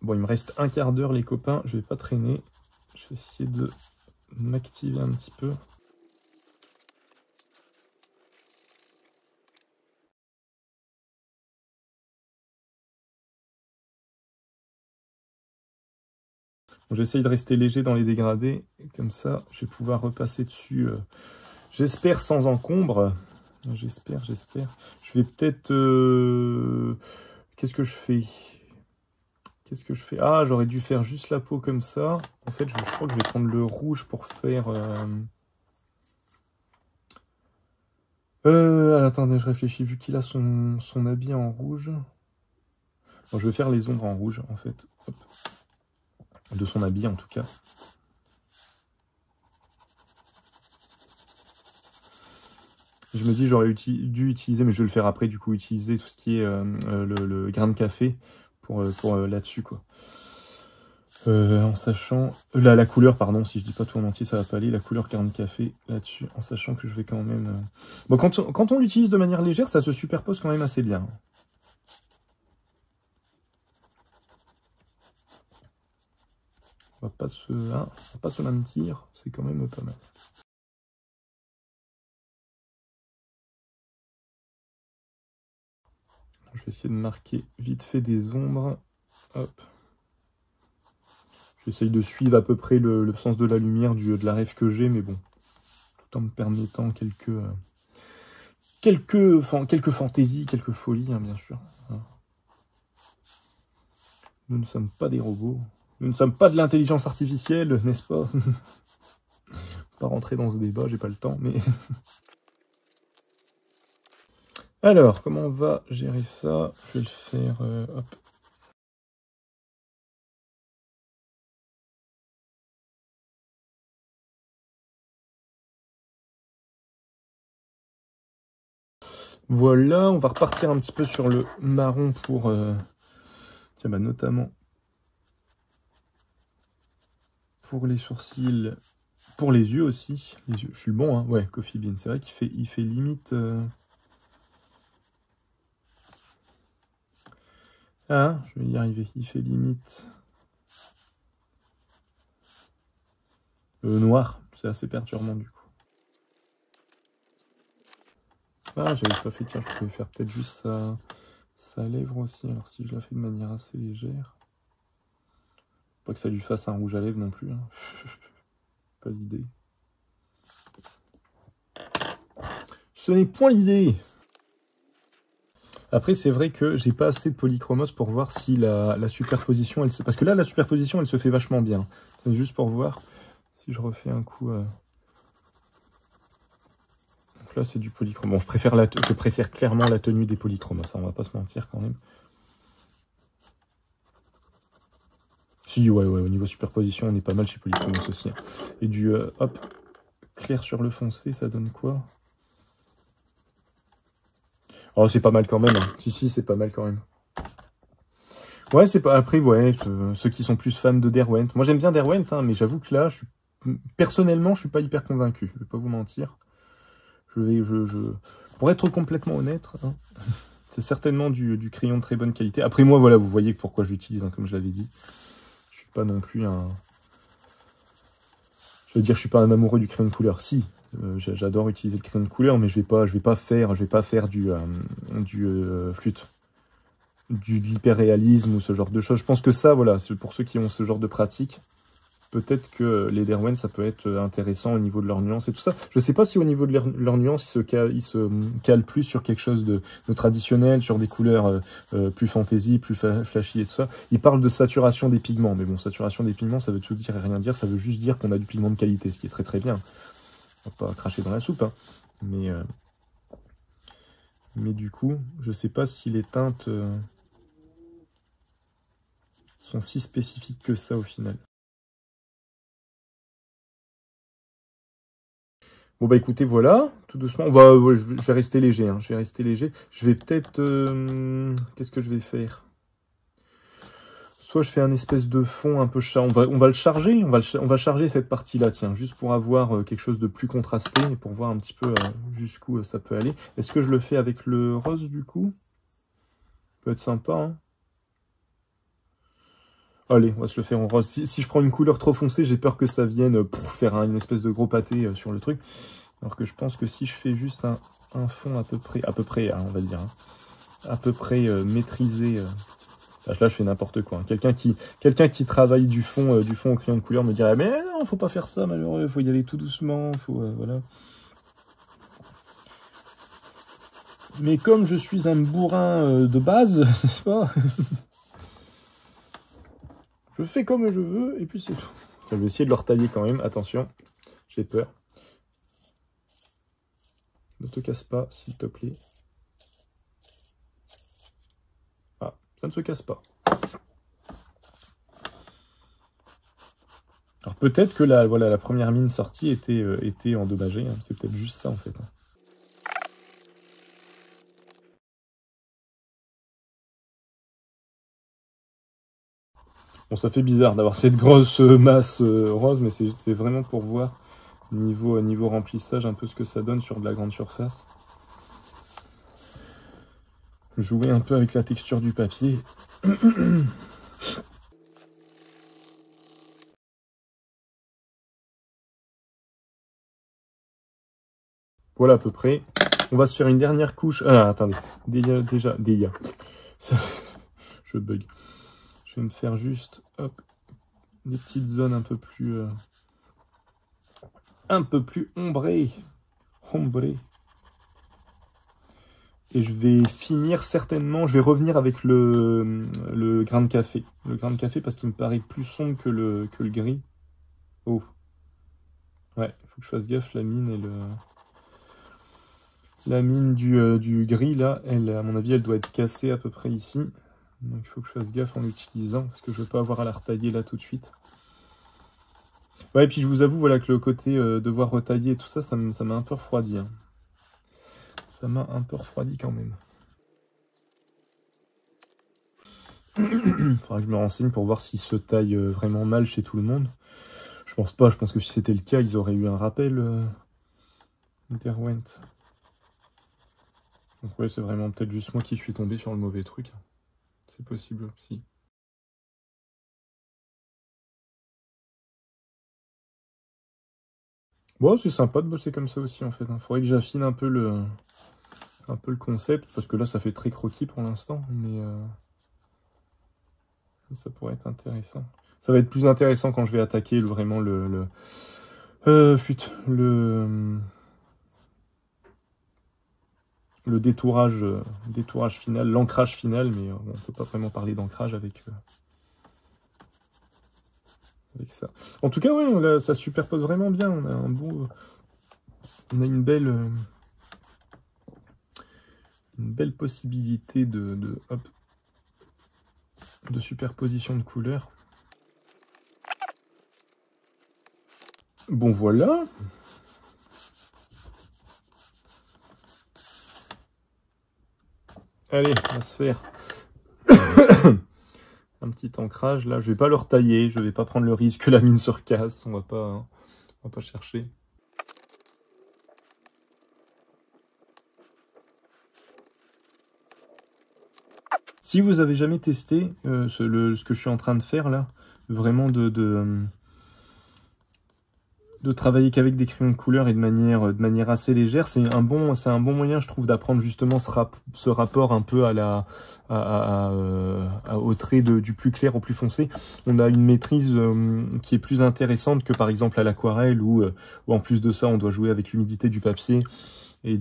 Bon, il me reste un quart d'heure, les copains. Je vais pas traîner. Je vais essayer de m'activer un petit peu. Bon, j'essaye de rester léger dans les dégradés. Comme ça, je vais pouvoir repasser dessus. J'espère sans encombre. J'espère. Je vais peut-être... Qu'est-ce que je fais? Ah, j'aurais dû faire juste la peau comme ça. En fait, je crois que je vais prendre le rouge pour faire... attendez, je réfléchis. Vu qu'il a son habit en rouge... Bon, je vais faire les ombres en rouge, en fait. Hop. De son habit, en tout cas. Je me dis, j'aurais dû utiliser, mais je vais le faire après, du coup, utiliser tout ce qui est le grain de café pour là-dessus, quoi. En sachant... la couleur, pardon, si je dis pas tout en entier, ça va pas aller. La couleur grain de café, là-dessus, en sachant que je vais quand même... Bon, quand on l'utilise de manière légère, ça se superpose quand même assez bien. On va pas se mentir, c'est quand même pas mal. Je vais essayer de marquer vite fait des ombres. Hop. J'essaye de suivre à peu près le sens de la lumière de la rêve que j'ai, mais bon, tout en me permettant quelques fantaisies, quelques folies, hein, bien sûr. Nous ne sommes pas des robots. Nous ne sommes pas de l'intelligence artificielle, n'est-ce pas? Pas rentrer dans ce débat, j'ai pas le temps, mais... Alors, comment on va gérer ça? Je vais le faire... hop. Voilà, on va repartir un petit peu sur le marron pour... Tiens, bah, notamment pour les sourcils, pour les yeux aussi. Les yeux, je suis le bon, hein. Ouais, Coffee Bean, c'est vrai qu'il fait limite... Ah, je vais y arriver. Il fait limite... noir. C'est assez perturbant, du coup. Ah, j'avais pas fait, tiens, je pouvais faire peut-être juste sa lèvre aussi. Alors, si je la fais de manière assez légère... Pas que ça lui fasse un rouge à lèvres non plus. Hein. Pas l'idée. Ce n'est point l'idée. Après, c'est vrai que j'ai pas assez de polychromos pour voir si la superposition... Parce que là, la superposition, elle se fait vachement bien. C'est juste pour voir si je refais un coup... Donc là, c'est du polychromos. Bon, je préfère clairement la tenue des polychromos. Hein, on va pas se mentir quand même. Si, ouais, au niveau superposition, on est pas mal chez polychromos aussi. Hein. Et du, hop, clair sur le foncé, ça donne quoi? Oh, c'est pas mal quand même. Hein. Si, c'est pas mal quand même. Ouais, c'est pas... Après, ouais, ceux qui sont plus fans de Derwent. Moi, j'aime bien Derwent, hein, mais j'avoue que là, personnellement, je suis pas hyper convaincu. Je vais pas vous mentir. Pour être complètement honnête, hein, c'est certainement du crayon de très bonne qualité. Après, moi, voilà, vous voyez pourquoi je l'utilise, hein, comme je l'avais dit. Je suis pas non plus un... Je veux dire, je suis pas un amoureux du crayon de couleur. Si, j'adore utiliser le crayon de couleur, mais je vais pas faire du flûte, de l'hyperréalisme ou ce genre de choses. Je pense que ça, voilà, c'est pour ceux qui ont ce genre de pratique. peut-être que les Derwent, ça peut être intéressant au niveau de leurs nuances et tout ça. Je sais pas si au niveau de leurs nuances, ils se calent plus sur quelque chose de traditionnel, sur des couleurs plus fantasy, plus flashy et tout ça. Ils parlent de saturation des pigments, mais bon, saturation des pigments, ça veut tout dire et rien dire, ça veut juste dire qu'on a du pigment de qualité, ce qui est très très bien. On va pas cracher dans la soupe, hein. Mais du coup, je sais pas si les teintes sont si spécifiques que ça au final. Bon bah écoutez, voilà, tout doucement, je vais rester léger, hein, je vais rester léger. Je vais peut-être... qu'est-ce que je vais faire? Soit je fais un espèce de fond un peu... on va le charger, on va charger cette partie-là, tiens, juste pour avoir quelque chose de plus contrasté et pour voir un petit peu jusqu'où ça peut aller. Est-ce que je le fais avec le rose du coup? Peut être sympa, hein. Allez, on va se le faire en rose. Si je prends une couleur trop foncée, j'ai peur que ça vienne pour faire une espèce de gros pâté sur le truc. Alors que je pense que si je fais juste un fond à peu près, hein, on va dire, hein, à peu près maîtrisé. Là, je fais n'importe quoi, hein. Quelqu'un qui travaille du fond au crayon de couleur me dirait, mais non, faut pas faire ça, malheureux, faut y aller tout doucement, voilà. Mais comme je suis un bourrin de base, n'est-ce pas? Je fais comme je veux, et puis c'est tout. Tiens, je vais essayer de le retailler quand même, attention, j'ai peur. Ne te casse pas, s'il te plaît. Ah, ça ne se casse pas. Alors peut-être que la première mine sortie était endommagée, hein. C'est peut-être juste ça en fait, hein. Bon, ça fait bizarre d'avoir cette grosse masse rose, mais c'est vraiment pour voir niveau remplissage un peu ce que ça donne sur de la grande surface. Jouer un peu avec la texture du papier. Voilà à peu près. On va se faire une dernière couche. Ah, attendez. Déjà. Je bug. Je vais me faire juste hop, des petites zones un peu plus ombrées. Ombrées. Et je vais finir certainement, je vais revenir avec le grain de café. Le grain de café parce qu'il me paraît plus sombre que le gris. Oh. Ouais, il faut que je fasse gaffe, la mine et la mine du gris, là, elle, à mon avis, elle doit être cassée à peu près ici. Donc il faut que je fasse gaffe en l'utilisant, parce que je ne veux pas avoir à la retailler là tout de suite. Ouais, et puis je vous avoue, voilà, que le côté devoir retailler et tout ça, ça m'a un peu refroidi, hein. Ça m'a un peu refroidi quand même. Il faudra que je me renseigne pour voir s'il se taille vraiment mal chez tout le monde. Je pense pas, je pense que si c'était le cas, ils auraient eu un rappel Derwent. Donc ouais, c'est vraiment peut-être juste moi qui suis tombé sur le mauvais truc. C'est possible aussi. Bon, c'est sympa de bosser comme ça aussi en fait. Il faudrait que j'affine un peu le concept, parce que là ça fait très croquis pour l'instant, mais ça pourrait être intéressant. Ça va être plus intéressant quand je vais attaquer vraiment le détourage final, l'ancrage final, mais on peut pas vraiment parler d'ancrage avec ça. En tout cas, ouais, là, ça superpose vraiment bien. On a on a une belle possibilité de superposition de couleurs. Bon, voilà. Allez, on va se faire un petit ancrage. Là, je vais pas le retailler. Je vais pas prendre le risque que la mine se recasse. On va pas chercher. Si vous avez jamais testé ce que je suis en train de faire là, vraiment de travailler qu'avec des crayons de couleur et de manière assez légère. C'est un bon moyen, je trouve, d'apprendre justement ce rapport un peu au trait du plus clair au plus foncé. On a une maîtrise qui est plus intéressante que par exemple à l'aquarelle où en plus de ça, on doit jouer avec l'humidité du papier et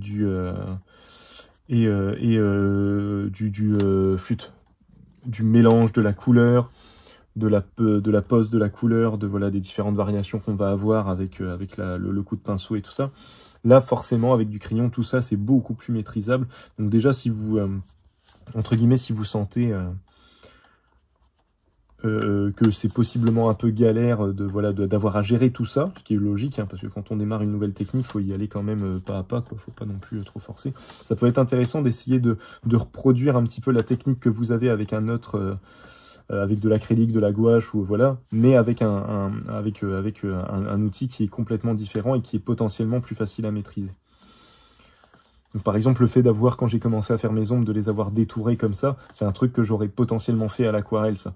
flûte, du mélange de la couleur, de la pose de la couleur, voilà des différentes variations qu'on va avoir avec le coup de pinceau et tout ça. Là, forcément, avec du crayon, tout ça, c'est beaucoup plus maîtrisable. Donc déjà, si vous, entre guillemets, si vous sentez que c'est possiblement un peu galère d'avoir à gérer tout ça, ce qui est logique, hein, parce que quand on démarre une nouvelle technique, faut y aller quand même pas à pas, quoi. Faut pas non plus trop forcer. Ça peut être intéressant d'essayer de reproduire un petit peu la technique que vous avez avec un autre... avec de l'acrylique, de la gouache, ou voilà, mais avec un outil qui est complètement différent et qui est potentiellement plus facile à maîtriser. Donc, par exemple, le fait d'avoir, quand j'ai commencé à faire mes ombres, de les avoir détourées comme ça, c'est un truc que j'aurais potentiellement fait à l'aquarelle, ça.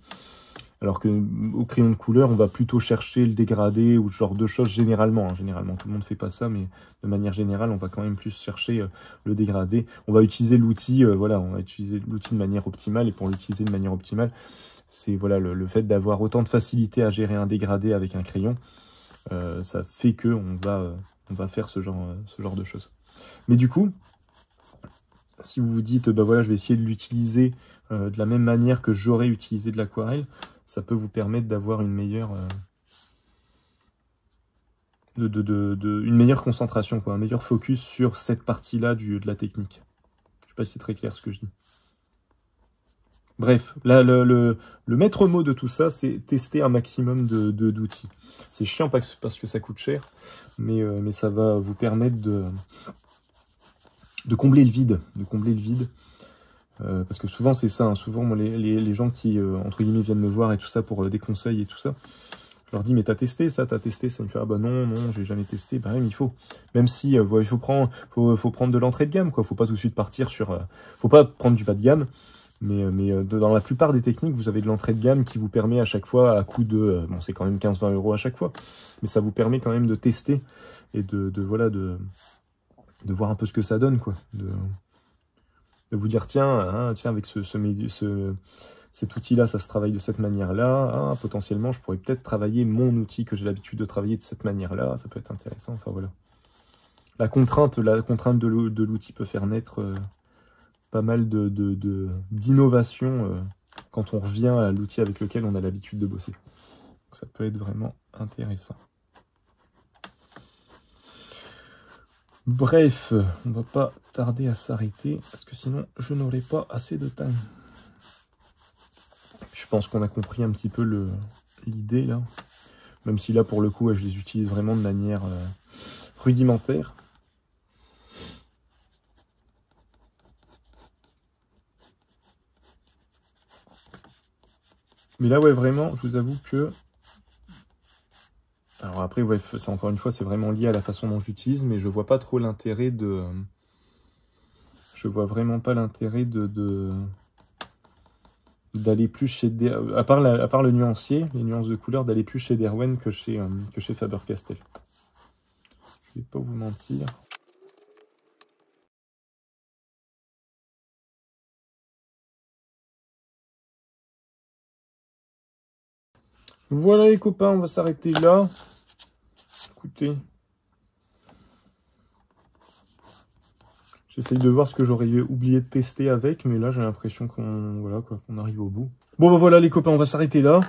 Alors que au crayon de couleur, on va plutôt chercher le dégradé ou ce genre de choses généralement. Hein. Généralement, tout le monde ne fait pas ça, mais de manière générale, on va quand même plus chercher le dégradé. On va utiliser l'outil, voilà, on va utiliser l'outil de manière optimale, et pour l'utiliser de manière optimale, c'est voilà le fait d'avoir autant de facilité à gérer un dégradé avec un crayon, ça fait que on va faire ce genre de choses. Mais du coup, si vous vous dites, bah voilà, je vais essayer de l'utiliser de la même manière que j'aurais utilisé de l'aquarelle, ça peut vous permettre d'avoir une meilleure une meilleure concentration, quoi, un meilleur focus sur cette partie-là de la technique. Je sais pas si c'est très clair ce que je dis. Bref, là, le maître mot de tout ça, c'est tester un maximum d'outils. C'est chiant parce que ça coûte cher, mais ça va vous permettre de combler le vide. Parce que souvent, c'est ça. Hein, souvent, moi, les gens qui, entre guillemets, viennent me voir et tout ça pour des conseils et tout ça, je leur dis, mais t'as testé ça? Il me fait, ah bah non, j'ai jamais testé. Bah oui, mais il faut. Même si, il faut prendre de l'entrée de gamme, quoi. Faut pas tout de suite partir sur... faut pas prendre du bas de gamme. Mais dans la plupart des techniques, vous avez de l'entrée de gamme qui vous permet à chaque fois, à coût de... bon, c'est quand même 15-20 € à chaque fois, mais ça vous permet quand même de tester et de voir un peu ce que ça donne, quoi. De vous dire, tiens, avec cet outil-là, ça se travaille de cette manière-là. Potentiellement, je pourrais peut-être travailler mon outil que j'ai l'habitude de travailler de cette manière-là. Ça peut être intéressant. Enfin, voilà. La contrainte de l'outil peut faire naître... pas mal d'innovation quand on revient à l'outil avec lequel on a l'habitude de bosser. Donc ça peut être vraiment intéressant. Bref, on va pas tarder à s'arrêter, parce que sinon je n'aurai pas assez de temps. Je pense qu'on a compris un petit peu l'idée là. Même si là pour le coup je les utilise vraiment de manière rudimentaire. Mais là, ouais, vraiment, je vous avoue que... Alors après, ouais, ça, encore une fois, c'est vraiment lié à la façon dont je l'utilise, mais je vois pas trop l'intérêt de... Je vois vraiment pas l'intérêt d'aller plus chez... À part le nuancier, les nuances de couleur, d'aller plus chez Derwent que chez Faber-Castell. Je vais pas vous mentir. Voilà les copains, on va s'arrêter là. Écoutez, j'essaye de voir ce que j'aurais oublié de tester avec, mais là j'ai l'impression qu'on arrive au bout. Bon bah voilà les copains, on va s'arrêter là.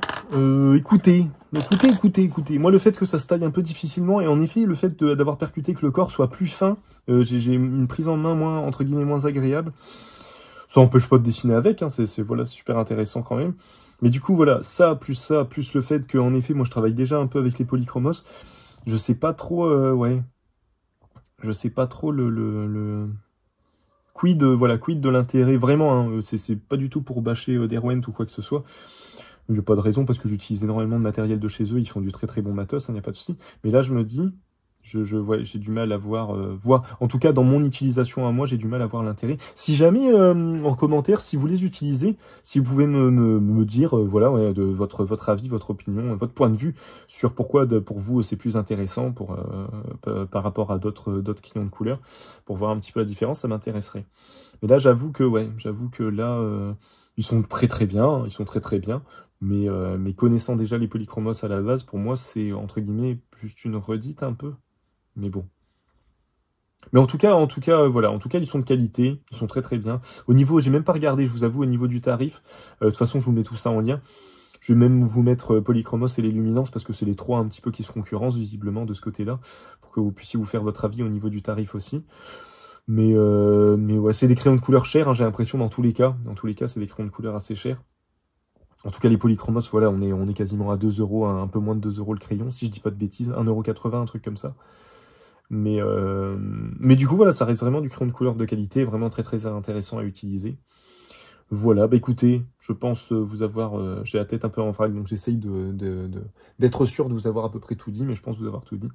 Écoutez. Moi le fait que ça se taille un peu difficilement, et en effet le fait d'avoir percuté que le corps soit plus fin, j'ai une prise en main moins, entre guillemets, moins agréable. Ça n'empêche pas de dessiner avec, hein, c'est super intéressant quand même. Mais du coup, voilà, ça, plus le fait que, en effet, moi, je travaille déjà un peu avec les polychromos. Je sais pas trop, je sais pas trop quid de l'intérêt, vraiment, hein, c'est pas du tout pour bâcher Derwent ou quoi que ce soit. Il n'y a pas de raison, parce que j'utilise énormément de matériel de chez eux, ils font du très très bon matos, il n'y a pas de souci. Mais là, je me dis, Ouais, j'ai du mal à voir, en tout cas dans mon utilisation à moi, j'ai du mal à voir l'intérêt. Si jamais en commentaire, si vous les utilisez, si vous pouvez me dire, voilà, ouais, de votre avis, votre opinion, votre point de vue sur pourquoi pour vous c'est plus intéressant par rapport à d'autres crayons de couleur, pour voir un petit peu la différence, ça m'intéresserait. Mais là, j'avoue que là, ils sont très très bien, ils sont très très bien. Mais connaissant déjà les polychromos à la base, pour moi, c'est entre guillemets juste une redite un peu. Mais bon. Mais voilà. En tout cas, ils sont de qualité. Ils sont très très bien. Au niveau, j'ai même pas regardé, je vous avoue, au niveau du tarif. De toute façon, je vous mets tout ça en lien. Je vais même vous mettre Polychromos et les Luminance parce que c'est les trois un petit peu qui se concurrencent visiblement de ce côté-là. Pour que vous puissiez vous faire votre avis au niveau du tarif aussi. Mais ouais, c'est des crayons de couleur chers, hein, j'ai l'impression dans tous les cas. Dans tous les cas, c'est des crayons de couleur assez chers. En tout cas, les Polychromos, voilà, on est quasiment à 2 euros, un peu moins de 2 euros le crayon, si je dis pas de bêtises, 1,80 €, un truc comme ça. Mais du coup, voilà, ça reste vraiment du crayon de couleur de qualité, vraiment très très intéressant à utiliser. Voilà, bah écoutez, je pense vous avoir... j'ai la tête un peu en vrac, donc j'essaye d'être sûr de vous avoir à peu près tout dit, mais je pense vous avoir tout dit.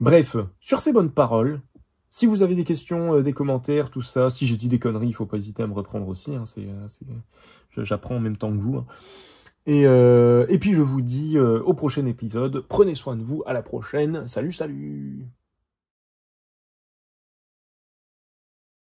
Bref, sur ces bonnes paroles, si vous avez des questions, des commentaires, tout ça, si j'ai dit des conneries, il faut pas hésiter à me reprendre aussi, hein, j'apprends en même temps que vous. Hein. Et puis je vous dis au prochain épisode, prenez soin de vous, à la prochaine, salut salut!